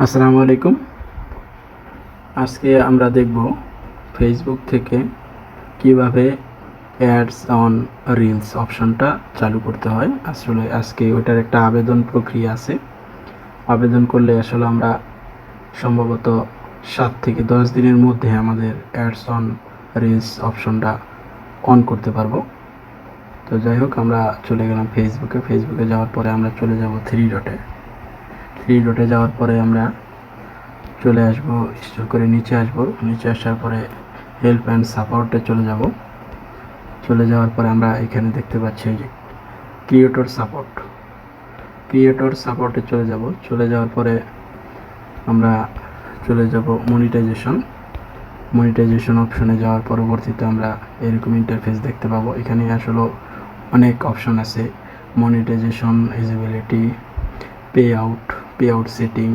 আসসালামু আলাইকুম। আজকে আমরা দেখব ফেসবুক থেকে কিভাবে অ্যাডস অন রিলস অপশনটা চালু করতে হয়। আসলে আজকে ওইটার একটা আবেদন প্রক্রিয়া আছে। আবেদন করলে আসলে আমরা সম্ভবত 7 থেকে 10 দিনের মধ্যে আমাদের অ্যাডস অন রিলস অপশনটা অন করতে পারবো। তো যাই হোক, আমরা চলে গেলাম ফেসবুকে যাওয়ার পরে আমরা চলে যাব থ্রি ডটে যাওয়ার পরে আমরা চলে আসবো, স্ক্রল করে নিচে আসবো। নিচে আসার পরে হেল্প অ্যান্ড সাপোর্টে চলে যাওয়ার পরে আমরা এখানে দেখতে পাচ্ছি যে ক্রিয়েটর সাপোর্টে চলে যাওয়ার পরে আমরা চলে যাব মনিটাইজেশন অপশনে যাওয়ার পরবর্তীতে আমরা এরকম ইন্টারফেস দেখতে পাবো। এখানে আসলে অনেক অপশন আছে, monetisation, eligibility, pay out setting,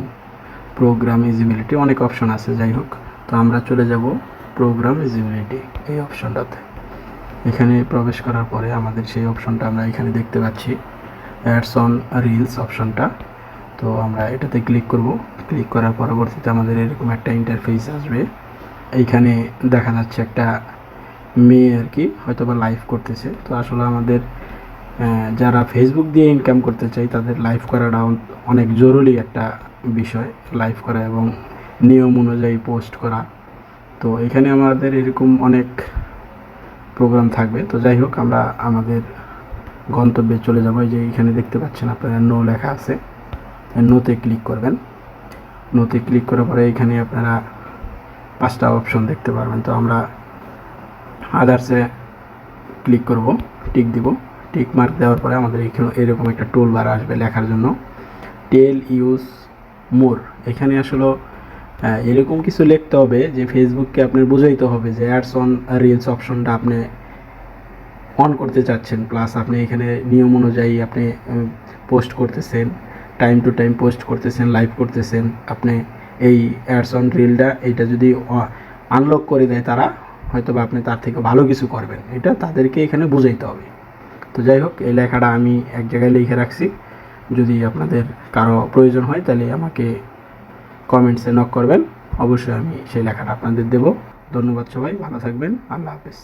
programme eligibility, অনেক অপশন আছে। যাই হোক, তো আমরা চলে যাব প্রোগ্রাম ইজিবিলিটি এই অপশনটাতে। এখানে প্রবেশ করার পরে আমাদের সেই অপশনটা আমরা এখানে দেখতে পাচ্ছি, অ্যাডস অন রিলস অপশনটা। তো আমরা এটাতে ক্লিক করার পরবর্তীতে আমাদের এরকম একটা ইন্টারফেস আসবে। এইখানে দেখা যাচ্ছে একটা মেয়ে আর কি হয়তো বা লাইভ করতেছে। তো আসলে আমাদের যারা ফেসবুক দিয়ে ইনকাম করতে চাই তাদের লাইভ করাটা অনেক জরুরি একটা বিষয়, লাইভ করা এবং নিয়ম অনুযায়ী পোস্ট করা। তো এখানে আমাদের এরকম অনেক প্রোগ্রাম থাকবে। তো যাই হোক, আমরা আমাদের গন্তব্যে চলে যাবো। যে এখানে দেখতে পাচ্ছেন আপনারা নো লেখা আছে, নোতে ক্লিক করবেন। নোতে ক্লিক করার পরে এখানে আপনারা 5টা অপশন দেখতে পারবেন। তো আমরা আদার্সে ক্লিক করব, টিক দিব। টিক মার্ক দেওয়ার পরে আমাদের এখানে এরকম একটা টুল বার আসবে লেখার জন্য, টেল ইউজ মোর। এখানে আসলে এরকম কিছু লিখতে হবে যে ফেসবুককে আপনার বোঝাইতে হবে যে অ্যাডস অন রিলস অপশনটা আপনি অন করতে চাচ্ছেন, প্লাস আপনি এখানে নিয়ম অনুযায়ী আপনি পোস্ট করতেছেন, টাইম টু টাইম পোস্ট করতেছেন, লাইভ করতেছেন। আপনি এই অ্যাডস অন রিলটা এইটা যদি আনলক করে দেয় তারা, হয়তো বা আপনি তার থেকে ভালো কিছু করবেন, এটা তাদেরকে এখানে বোঝাইতে হবে। তো যাই হোক, এই লেখাটা আমি এক জায়গায় লিখে রাখছি, যদি আপনাদের কারো প্রয়োজন হয় তাহলে আমাকে কমেন্টসে নক করবেন, অবশ্যই আমি সেই লেখাটা আপনাদের দেব। ধন্যবাদ সবাই, ভালো থাকবেন, আল্লাহ হাফেজ।